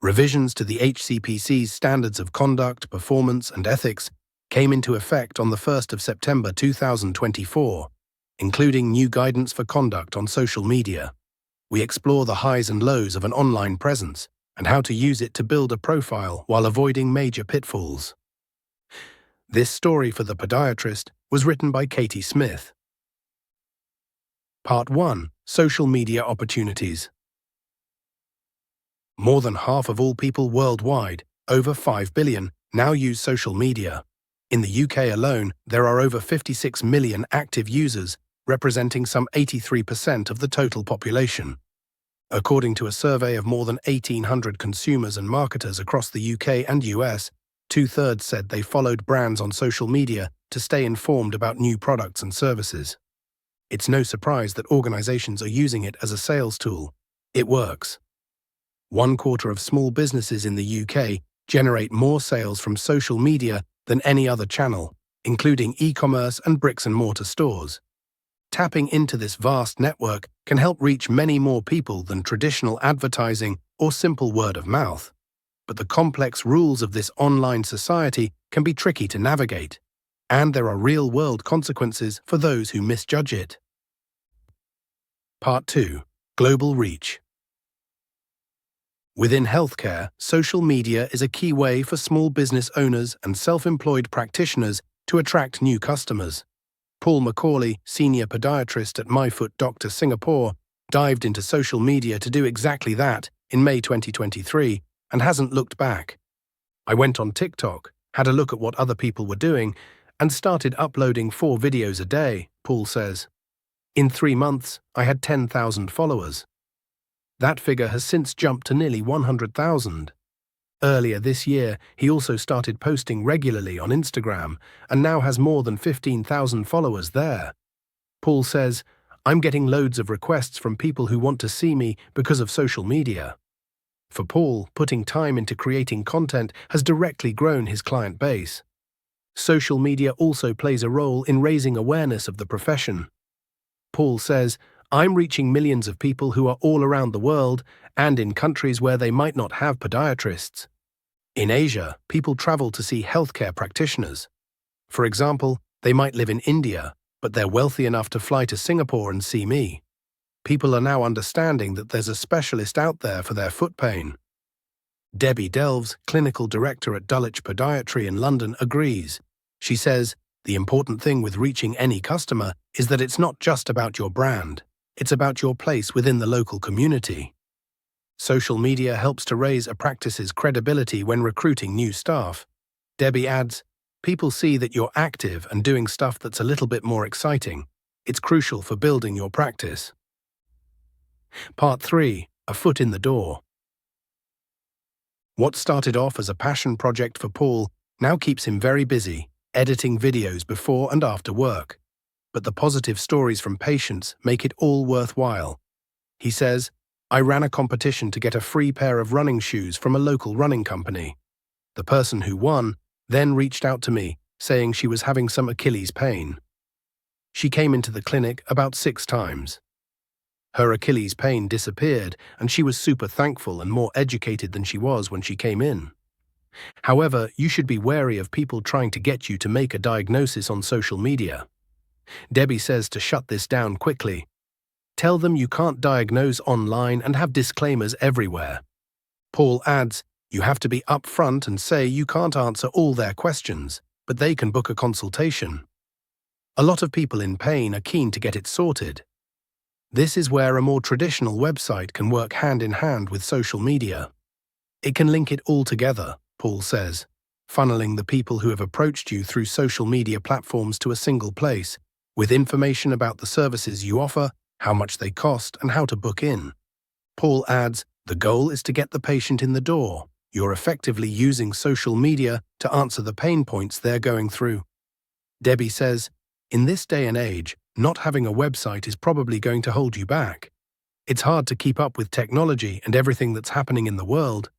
Revisions to the HCPC's Standards of Conduct, Performance and Ethics came into effect on the 1st of September 2024, including new guidance for conduct on social media. We explore the highs and lows of an online presence and how to use it to build a profile while avoiding major pitfalls. This story for the Podiatrist was written by Katie Smith. Part 1. Social Media Opportunities. More than half of all people worldwide, over 5 billion, now use social media. In the UK alone, there are over 56 million active users, representing some 83% of the total population. According to a survey of more than 1,800 consumers and marketers across the UK and US, 2/3 said they followed brands on social media to stay informed about new products and services. It's no surprise that organizations are using it as a sales tool. It works. 1/4 of small businesses in the UK generate more sales from social media than any other channel, including e-commerce and bricks-and-mortar stores. Tapping into this vast network can help reach many more people than traditional advertising or simple word of mouth. But the complex rules of this online society can be tricky to navigate, and there are real-world consequences for those who misjudge it. Part 2. Global Reach. Within healthcare, social media is a key way for small business owners and self-employed practitioners to attract new customers. Paul McCauley, senior podiatrist at My Foot Doctor Singapore, dived into social media to do exactly that in May 2023 and hasn't looked back. I went on TikTok, had a look at what other people were doing, and started uploading 4 videos a day, Paul says. In 3 months, I had 10,000 followers. That figure has since jumped to nearly 100,000. Earlier this year, he also started posting regularly on Instagram and now has more than 15,000 followers there. Paul says, "I'm getting loads of requests from people who want to see me because of social media." For Paul, putting time into creating content has directly grown his client base. Social media also plays a role in raising awareness of the profession. Paul says, "I'm reaching millions of people who are all around the world and in countries where they might not have podiatrists. In Asia, people travel to see healthcare practitioners. For example, they might live in India, but they're wealthy enough to fly to Singapore and see me. People are now understanding that there's a specialist out there for their foot pain." Debbie Delves, clinical director at Dulwich Podiatry in London, agrees. She says, "The important thing with reaching any customer is that it's not just about your brand. It's about your place within the local community." Social media helps to raise a practice's credibility when recruiting new staff. Debbie adds, "People see that you're active and doing stuff that's a little bit more exciting. It's crucial for building your practice." Part 3. A foot in the door. What started off as a passion project for Paul now keeps him very busy, editing videos before and after work. But the positive stories from patients make it all worthwhile. He says, "I ran a competition to get a free pair of running shoes from a local running company. The person who won then reached out to me, saying she was having some Achilles pain. She came into the clinic about 6 times. Her Achilles pain disappeared, and she was super thankful and more educated than she was when she came in. However, you should be wary of people trying to get you to make a diagnosis on social media." Debbie says to shut this down quickly. "Tell them you can't diagnose online and have disclaimers everywhere." Paul adds, "You have to be upfront and say you can't answer all their questions, but they can book a consultation. A lot of people in pain are keen to get it sorted. This is where a more traditional website can work hand in hand with social media. It can link it all together," Paul says, funneling the people who have approached you through social media platforms to a single place, with information about the services you offer, how much they cost, and how to book in. Paul adds, "The goal is to get the patient in the door. You're effectively using social media to answer the pain points they're going through." Debbie says, "In this day and age, not having a website is probably going to hold you back. It's hard to keep up with technology and everything that's happening in the world.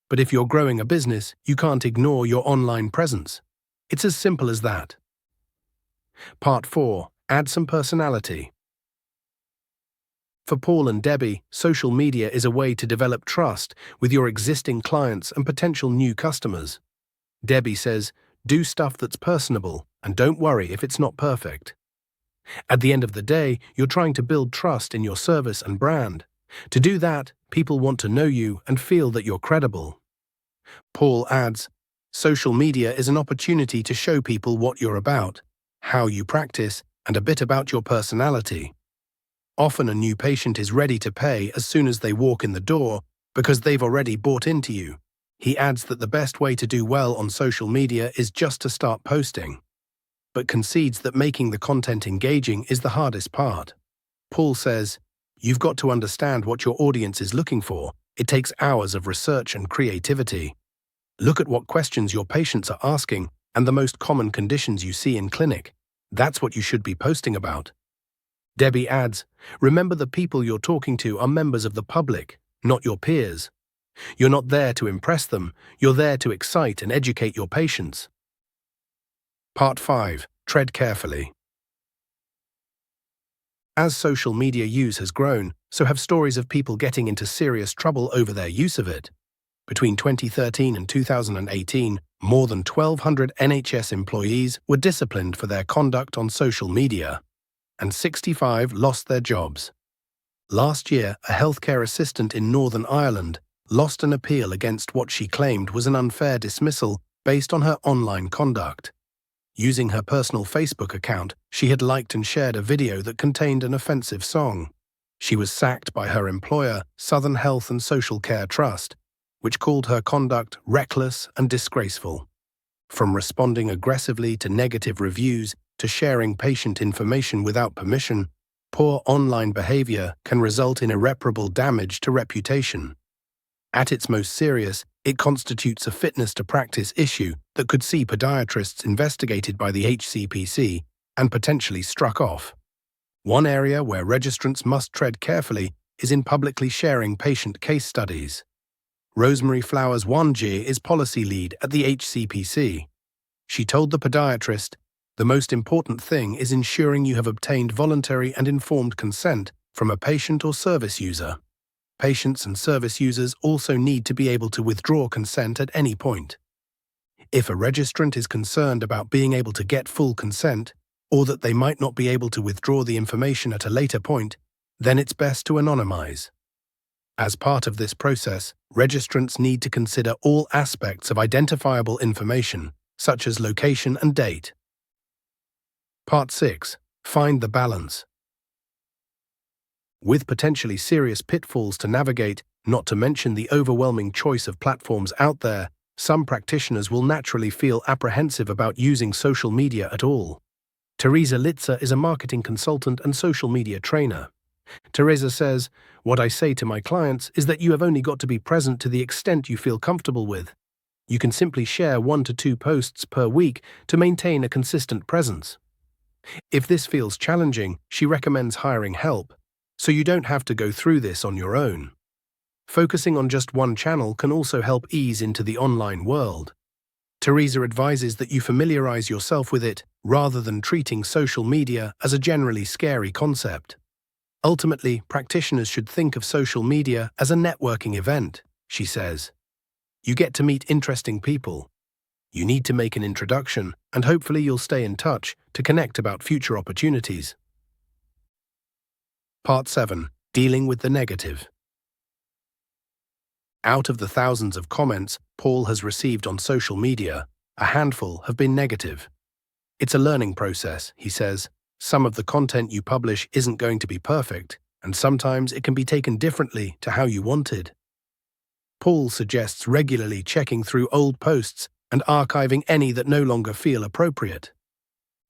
But if you're growing a business, you can't ignore your online presence. It's as simple as that." Part 4. Add some personality. For Paul and Debbie, social media is a way to develop trust with your existing clients and potential new customers. Debbie says, do stuff that's personable and don't worry if it's not perfect. At the end of the day, you're trying to build trust in your service and brand. To do that, people want to know you and feel that you're credible. Paul adds, social media is an opportunity to show people what you're about, how you practice, and a bit about your personality. Often a new patient is ready to pay as soon as they walk in the door because they've already bought into you. He adds that the best way to do well on social media is just to start posting, but concedes that making the content engaging is the hardest part. Paul says, you've got to understand what your audience is looking for. It takes hours of research and creativity. Look at what questions your patients are asking and the most common conditions you see in clinic. That's what you should be posting about. Debbie adds, remember the people you're talking to are members of the public, not your peers. You're not there to impress them, you're there to excite and educate your patients. Part 5. Tread carefully. As social media use has grown, so have stories of people getting into serious trouble over their use of it. Between 2013 and 2018, more than 1,200 NHS employees were disciplined for their conduct on social media, and 65 lost their jobs. Last year, a healthcare assistant in Northern Ireland lost an appeal against what she claimed was an unfair dismissal based on her online conduct. Using her personal Facebook account, she had liked and shared a video that contained an offensive song. She was sacked by her employer, Southern Health and Social Care Trust, which called her conduct reckless and disgraceful. From responding aggressively to negative reviews to sharing patient information without permission, poor online behavior can result in irreparable damage to reputation. At its most serious, it constitutes a fitness to practice issue that could see podiatrists investigated by the HCPC and potentially struck off. One area where registrants must tread carefully is in publicly sharing patient case studies. Rosemary Flowers Wanjie is policy lead at the HCPC. She told the Podiatrist, the most important thing is ensuring you have obtained voluntary and informed consent from a patient or service user. Patients and service users also need to be able to withdraw consent at any point. If a registrant is concerned about being able to get full consent, or that they might not be able to withdraw the information at a later point, then it's best to anonymize. As part of this process, registrants need to consider all aspects of identifiable information, such as location and date. Part 6. Find the balance. With potentially serious pitfalls to navigate, not to mention the overwhelming choice of platforms out there, some practitioners will naturally feel apprehensive about using social media at all. Teresa Litzer is a marketing consultant and social media trainer. Teresa says, what I say to my clients is that you have only got to be present to the extent you feel comfortable with. You can simply share 1 to 2 posts per week to maintain a consistent presence. If this feels challenging, she recommends hiring help, so you don't have to go through this on your own. Focusing on just one channel can also help ease into the online world. Teresa advises that you familiarize yourself with it rather than treating social media as a generally scary concept. Ultimately, practitioners should think of social media as a networking event, she says. You get to meet interesting people. You need to make an introduction, and hopefully you'll stay in touch to connect about future opportunities. Part 7. Dealing with the negative. Out of the thousands of comments Paul has received on social media, a handful have been negative. It's a learning process, he says. Some of the content you publish isn't going to be perfect, and sometimes it can be taken differently to how you wanted. Paul suggests regularly checking through old posts and archiving any that no longer feel appropriate.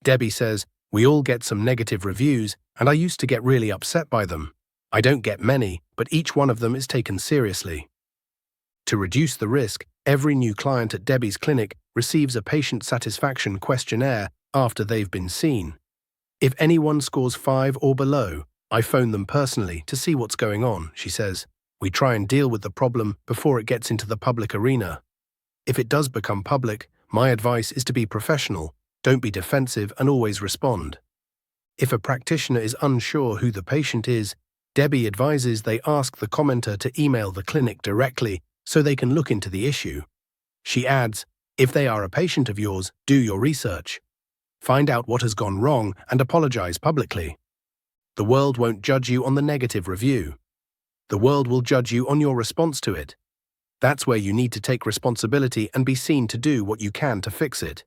Debbie says, we all get some negative reviews, and I used to get really upset by them. I don't get many, but each one of them is taken seriously. To reduce the risk, every new client at Debbie's clinic receives a patient satisfaction questionnaire after they've been seen. If anyone scores 5 or below, I phone them personally to see what's going on, she says. We try and deal with the problem before it gets into the public arena. If it does become public, my advice is to be professional, don't be defensive and always respond. If a practitioner is unsure who the patient is, Debbie advises they ask the commenter to email the clinic directly so they can look into the issue. She adds, if they are a patient of yours, do your research. Find out what has gone wrong and apologize publicly. The world won't judge you on the negative review. The world will judge you on your response to it. That's where you need to take responsibility and be seen to do what you can to fix it.